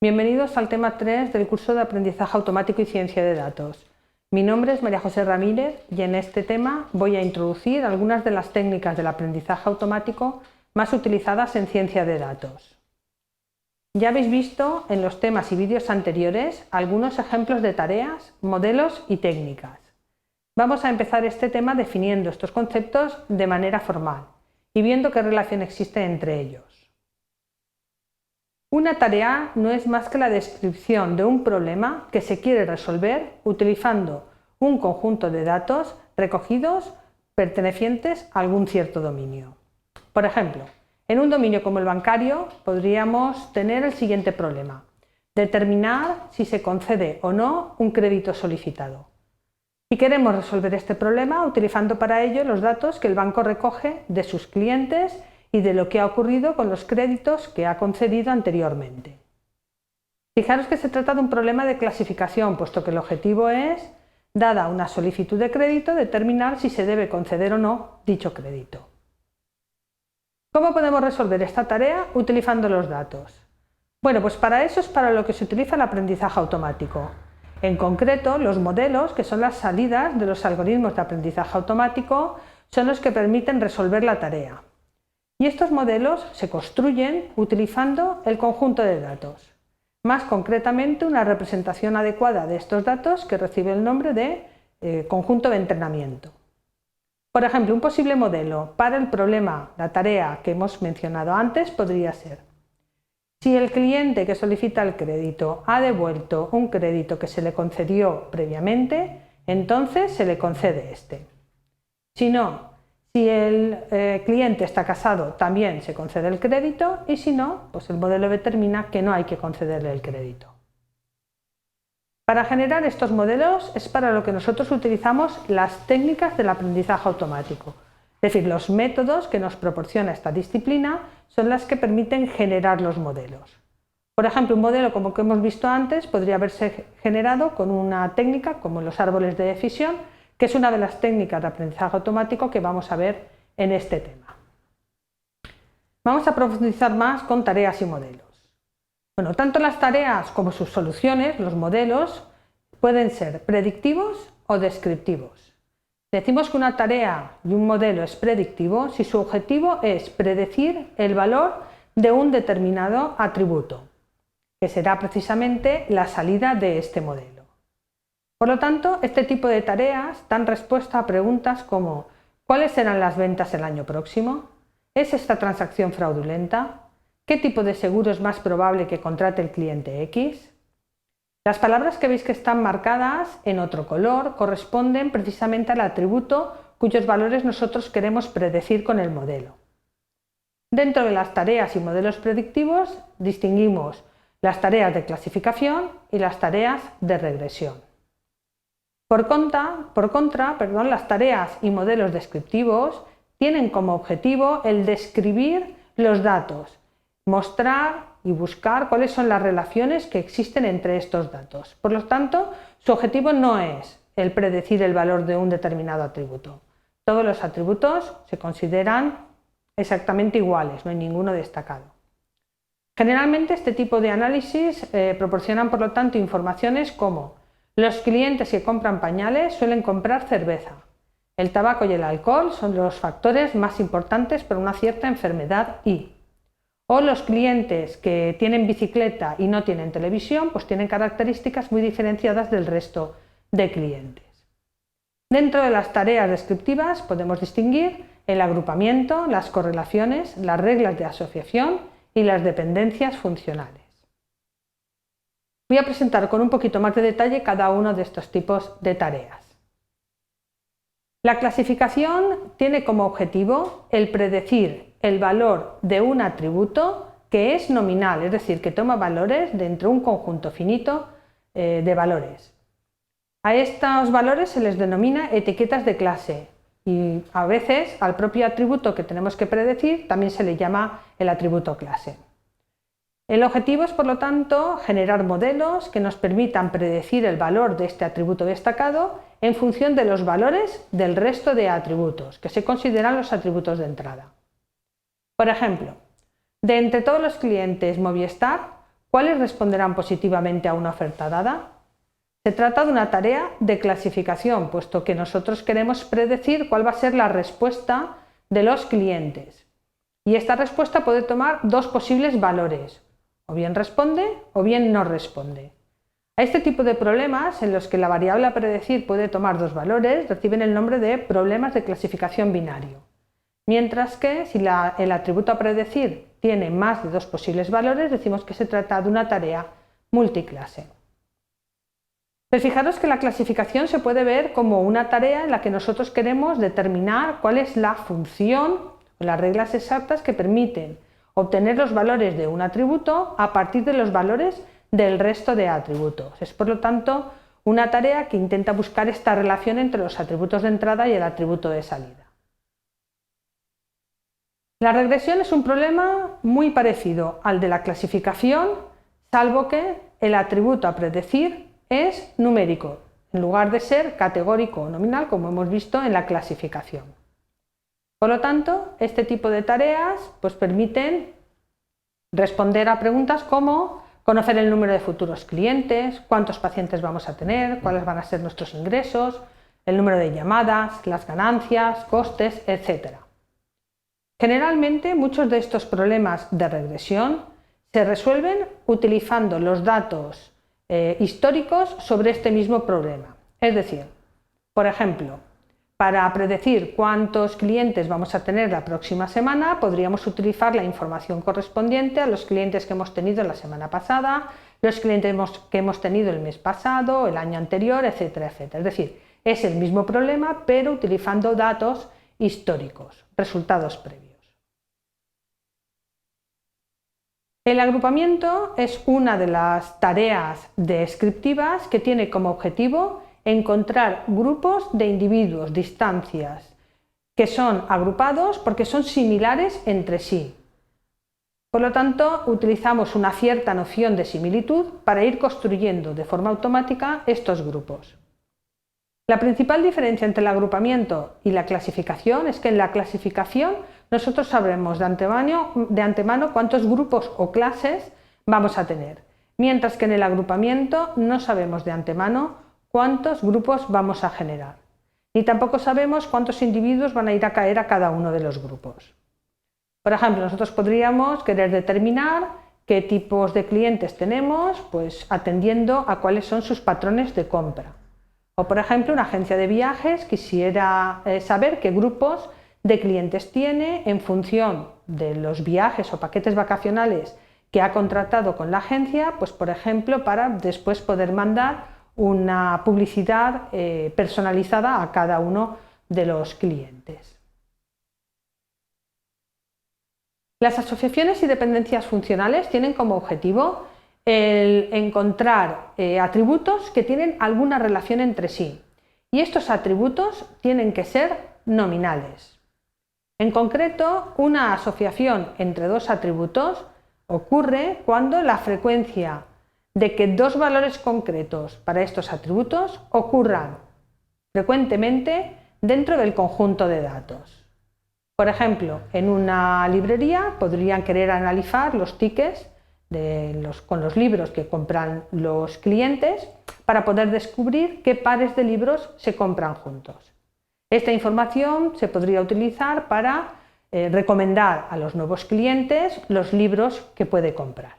Bienvenidos al tema 3 del curso de Aprendizaje Automático y Ciencia de Datos. Mi nombre es María José Ramírez y en este tema voy a introducir algunas de las técnicas del aprendizaje automático más utilizadas en ciencia de datos. Ya habéis visto en los temas y vídeos anteriores algunos ejemplos de tareas, modelos y técnicas. Vamos a empezar este tema definiendo estos conceptos de manera formal y viendo qué relación existe entre ellos. Una tarea no es más que la descripción de un problema que se quiere resolver utilizando un conjunto de datos recogidos pertenecientes a algún cierto dominio. Por ejemplo, en un dominio como el bancario podríamos tener el siguiente problema: determinar si se concede o no un crédito solicitado. Y queremos resolver este problema utilizando para ello los datos que el banco recoge de sus clientes y de lo que ha ocurrido con los créditos que ha concedido anteriormente. Fijaros que se trata de un problema de clasificación, puesto que el objetivo es, dada una solicitud de crédito, determinar si se debe conceder o no dicho crédito. ¿Cómo podemos resolver esta tarea utilizando los datos? Bueno, pues para eso es para lo que se utiliza el aprendizaje automático. En concreto, los modelos, que son las salidas de los algoritmos de aprendizaje automático, son los que permiten resolver la tarea. Y estos modelos se construyen utilizando el conjunto de datos, más concretamente una representación adecuada de estos datos que recibe el nombre de conjunto de entrenamiento. Por ejemplo, un posible modelo para el problema, la tarea que hemos mencionado antes, podría ser: si el cliente que solicita el crédito ha devuelto un crédito que se le concedió previamente, entonces se le concede este. Si no, si el cliente está casado, también se concede el crédito, y si no, pues el modelo determina que no hay que concederle el crédito. Para generar estos modelos es para lo que nosotros utilizamos las técnicas del aprendizaje automático. Es decir, los métodos que nos proporciona esta disciplina son las que permiten generar los modelos. Por ejemplo, un modelo como el que hemos visto antes podría haberse generado con una técnica como los árboles de decisión, que es una de las técnicas de aprendizaje automático que vamos a ver en este tema. Vamos a profundizar más con tareas y modelos. Bueno, tanto las tareas como sus soluciones, los modelos, pueden ser predictivos o descriptivos. Decimos que una tarea y un modelo es predictivo si su objetivo es predecir el valor de un determinado atributo, que será precisamente la salida de este modelo. Por lo tanto, este tipo de tareas dan respuesta a preguntas como: ¿cuáles serán las ventas el año próximo? ¿Es esta transacción fraudulenta? ¿Qué tipo de seguro es más probable que contrate el cliente X? Las palabras que veis que están marcadas en otro color corresponden precisamente al atributo cuyos valores nosotros queremos predecir con el modelo. Dentro de las tareas y modelos predictivos distinguimos las tareas de clasificación y las tareas de regresión. Por contra, las tareas y modelos descriptivos tienen como objetivo el describir los datos, mostrar y buscar cuáles son las relaciones que existen entre estos datos. Por lo tanto, su objetivo no es el predecir el valor de un determinado atributo. Todos los atributos se consideran exactamente iguales, no hay ninguno destacado. Generalmente este tipo de análisis proporcionan, por lo tanto, informaciones como: los clientes que compran pañales suelen comprar cerveza. El tabaco y el alcohol son los factores más importantes para una cierta enfermedad y. O los clientes que tienen bicicleta y no tienen televisión, pues tienen características muy diferenciadas del resto de clientes. Dentro de las tareas descriptivas podemos distinguir el agrupamiento, las correlaciones, las reglas de asociación y las dependencias funcionales. Voy a presentar con un poquito más de detalle cada uno de estos tipos de tareas. La clasificación tiene como objetivo el predecir el valor de un atributo que es nominal, es decir, que toma valores dentro de un conjunto finito de valores. A estos valores se les denomina etiquetas de clase y a veces al propio atributo que tenemos que predecir también se le llama el atributo clase. El objetivo es, por lo tanto, generar modelos que nos permitan predecir el valor de este atributo destacado en función de los valores del resto de atributos, que se consideran los atributos de entrada. Por ejemplo, de entre todos los clientes Movistar, ¿cuáles responderán positivamente a una oferta dada? Se trata de una tarea de clasificación, puesto que nosotros queremos predecir cuál va a ser la respuesta de los clientes. Y esta respuesta puede tomar dos posibles valores, o bien responde o bien no responde. A este tipo de problemas, en los que la variable a predecir puede tomar dos valores, reciben el nombre de problemas de clasificación binario. Mientras que si el atributo a predecir tiene más de dos posibles valores, decimos que se trata de una tarea multiclase. Pues fijaros que la clasificación se puede ver como una tarea en la que nosotros queremos determinar cuál es la función o las reglas exactas que permiten obtener los valores de un atributo a partir de los valores del resto de atributos. Es, por lo tanto, una tarea que intenta buscar esta relación entre los atributos de entrada y el atributo de salida. La regresión es un problema muy parecido al de la clasificación, salvo que el atributo a predecir es numérico, en lugar de ser categórico o nominal, como hemos visto en la clasificación. Por lo tanto, este tipo de tareas permiten responder a preguntas como conocer el número de futuros clientes, cuántos pacientes vamos a tener, cuáles van a ser nuestros ingresos, el número de llamadas, las ganancias, costes, etc. Generalmente, muchos de estos problemas de regresión se resuelven utilizando los datos históricos sobre este mismo problema. Es decir, por ejemplo, para predecir cuántos clientes vamos a tener la próxima semana, podríamos utilizar la información correspondiente a los clientes que hemos tenido la semana pasada, los clientes que hemos tenido el mes pasado, el año anterior, etcétera, etcétera. Es decir, es el mismo problema, pero utilizando datos históricos, resultados previos. El agrupamiento es una de las tareas descriptivas que tiene como objetivo encontrar grupos de individuos, distancias, que son agrupados porque son similares entre sí. Por lo tanto, utilizamos una cierta noción de similitud para ir construyendo de forma automática estos grupos. La principal diferencia entre el agrupamiento y la clasificación es que en la clasificación nosotros sabremos de antemano cuántos grupos o clases vamos a tener, mientras que en el agrupamiento no sabemos de antemano cuántos grupos vamos a generar, ni tampoco sabemos cuántos individuos van a ir a caer a cada uno de los grupos. Por ejemplo, nosotros podríamos querer determinar qué tipos de clientes tenemos, atendiendo a cuáles son sus patrones de compra. O, por ejemplo, una agencia de viajes quisiera saber qué grupos de clientes tiene en función de los viajes o paquetes vacacionales que ha contratado con la agencia, por ejemplo, para después poder mandar una publicidad personalizada a cada uno de los clientes. Las asociaciones y dependencias funcionales tienen como objetivo el encontrar atributos que tienen alguna relación entre sí, y estos atributos tienen que ser nominales. En concreto, una asociación entre dos atributos ocurre cuando la frecuencia de que dos valores concretos para estos atributos ocurran frecuentemente dentro del conjunto de datos. Por ejemplo, en una librería podrían querer analizar los tickets con los libros que compran los clientes para poder descubrir qué pares de libros se compran juntos. Esta información se podría utilizar para recomendar a los nuevos clientes los libros que puede comprar.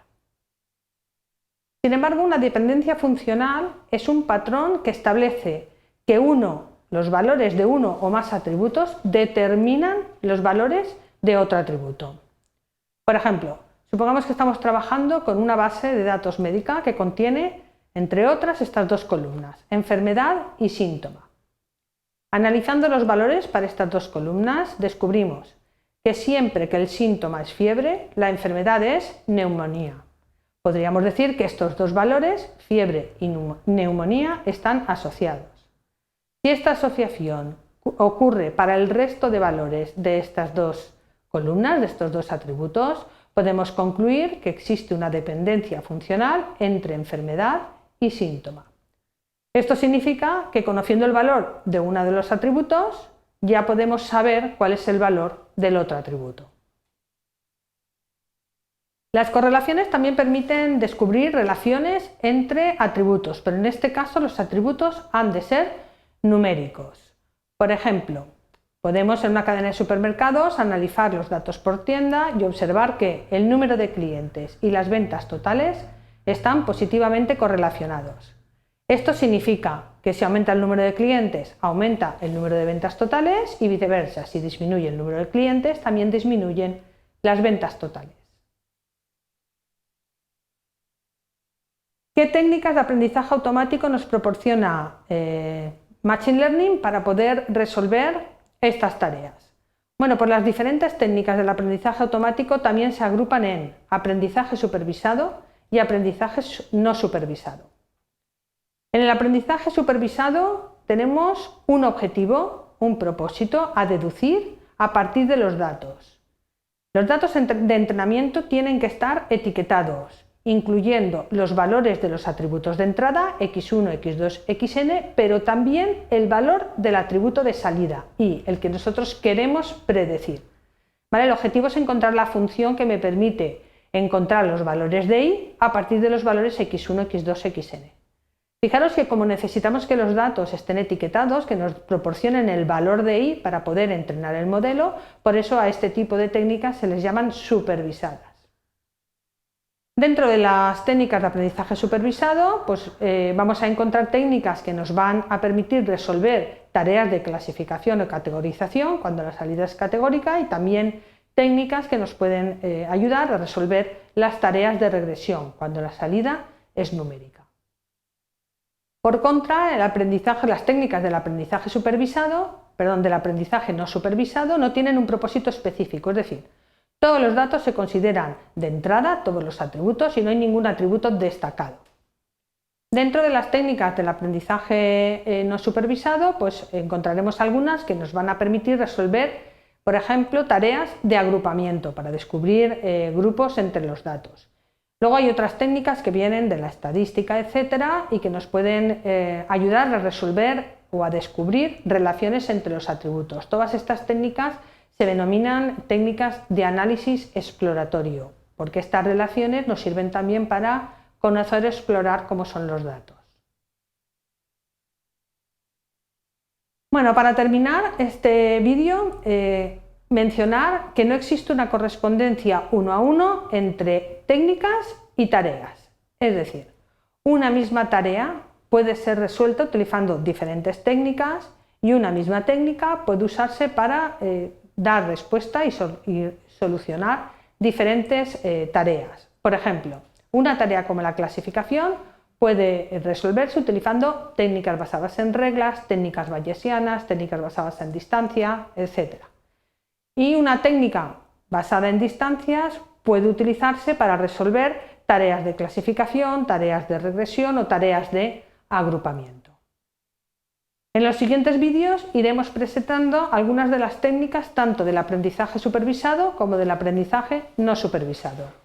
Sin embargo, una dependencia funcional es un patrón que establece que los valores de uno o más atributos determinan los valores de otro atributo. Por ejemplo, supongamos que estamos trabajando con una base de datos médica que contiene, entre otras, estas dos columnas, enfermedad y síntoma. Analizando los valores para estas dos columnas, descubrimos que siempre que el síntoma es fiebre, la enfermedad es neumonía. Podríamos decir que estos dos valores, fiebre y neumonía, están asociados. Si esta asociación ocurre para el resto de valores de estas dos columnas, de estos dos atributos, podemos concluir que existe una dependencia funcional entre enfermedad y síntoma. Esto significa que conociendo el valor de uno de los atributos, ya podemos saber cuál es el valor del otro atributo. Las correlaciones también permiten descubrir relaciones entre atributos, pero en este caso los atributos han de ser numéricos. Por ejemplo, podemos en una cadena de supermercados analizar los datos por tienda y observar que el número de clientes y las ventas totales están positivamente correlacionados. Esto significa que si aumenta el número de clientes, aumenta el número de ventas totales y viceversa. Si disminuye el número de clientes, también disminuyen las ventas totales. ¿Qué técnicas de aprendizaje automático nos proporciona Machine Learning para poder resolver estas tareas? Bueno, pues las diferentes técnicas del aprendizaje automático también se agrupan en aprendizaje supervisado y aprendizaje no supervisado. En el aprendizaje supervisado tenemos un objetivo, un propósito a deducir a partir de los datos. Los datos de entrenamiento tienen que estar etiquetados, incluyendo los valores de los atributos de entrada, x1, x2, xn, pero también el valor del atributo de salida, y el que nosotros queremos predecir. ¿Vale? El objetivo es encontrar la función que me permite encontrar los valores de y a partir de los valores x1, x2, xn. Fijaros que como necesitamos que los datos estén etiquetados, que nos proporcionen el valor de y para poder entrenar el modelo, por eso a este tipo de técnicas se les llaman supervisadas. Dentro de las técnicas de aprendizaje supervisado, pues vamos a encontrar técnicas que nos van a permitir resolver tareas de clasificación o categorización cuando la salida es categórica, y también técnicas que nos pueden ayudar a resolver las tareas de regresión cuando la salida es numérica. Por contra, las técnicas del aprendizaje del aprendizaje no supervisado no tienen un propósito específico, es decir, todos los datos se consideran de entrada, todos los atributos, y no hay ningún atributo destacado. Dentro de las técnicas del aprendizaje no supervisado, pues encontraremos algunas que nos van a permitir resolver, por ejemplo, tareas de agrupamiento para descubrir grupos entre los datos. Luego hay otras técnicas que vienen de la estadística, etcétera, y que nos pueden ayudar a resolver o a descubrir relaciones entre los atributos. Todas estas técnicas se denominan técnicas de análisis exploratorio, porque estas relaciones nos sirven también para conocer o explorar cómo son los datos. Bueno, para terminar este vídeo, mencionar que no existe una correspondencia uno a uno entre técnicas y tareas. Es decir, una misma tarea puede ser resuelta utilizando diferentes técnicas, y una misma técnica puede usarse para dar respuesta y solucionar diferentes tareas. Por ejemplo, una tarea como la clasificación puede resolverse utilizando técnicas basadas en reglas, técnicas bayesianas, técnicas basadas en distancia, etc. Y una técnica basada en distancias puede utilizarse para resolver tareas de clasificación, tareas de regresión o tareas de agrupamiento. En los siguientes vídeos iremos presentando algunas de las técnicas tanto del aprendizaje supervisado como del aprendizaje no supervisado.